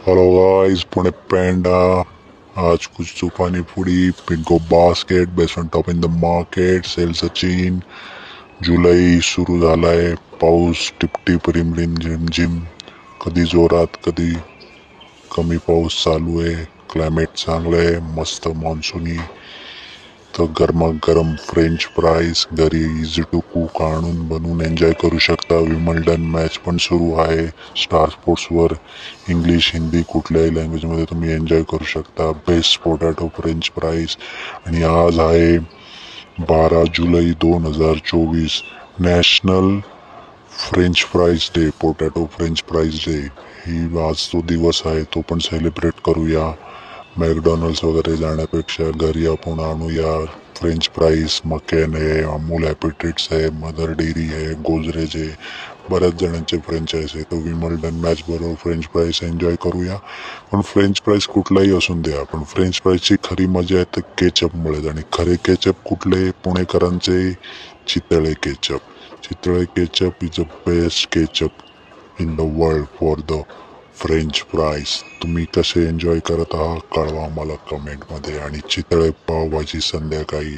Hello guys, Pune Panda. आज कुछ तूफानी फूडी पिंको basket basement top in the market sale Sachin. जुलै सुरू झालाय. पाऊस टिपटिप रिमरिम झिमझिम, कधी जोरात कधी कमी पाऊस चालू आहे. क्लायमेट चांगलं आहे, मस्त मान्सूनी. तर गरमागरम फ्रेंच फ्राईज घरी इझी टू कुक आणून बनवून एन्जॉय करू शकता. विमल्डन मॅच पण सुरू आहे स्टार स्पोर्ट्सवर. इंग्लिश हिंदी कुठल्याही लँग्वेजमध्ये तुम्ही एन्जॉय करू शकता. Best potato French fries. आणि आज आहे 12 जुलै 2024, national French fries day, potato French fries day. ही आज तो दिवस आहे, तो पण सेलिब्रेट करूया. मॅकडॉनल्ड्स वगैरे जाण्यापेक्षा घरी आपण आणूया फ्रेंच फ्राईज. मकॅन आहे, अमूल ॲपिटेट्स आहे, मदर डेअरी आहे, गोजरेज आहे, बऱ्याच जणांचे फ्रेंचाईज आहे. तर विमल्डन मॅच बरोबर फ्रेंच फ्राईज एन्जॉय करूया. पण फ्रेंच फ्राईज कुठलाही असून द्या, पण फ्रेंच फ्राईजची खरी मजा आहे तर केचपमुळेच. आणि खरे केचप कुठले? पुणेकरांचे Chitale ketchup. Chitale ketchup is a best ketchup in the world for the French fries. तुम्ही कसे एन्जॉय करत आहात कळवा मला कमेंटमध्ये. आणि चितळे पावभाजी संध्याकाळी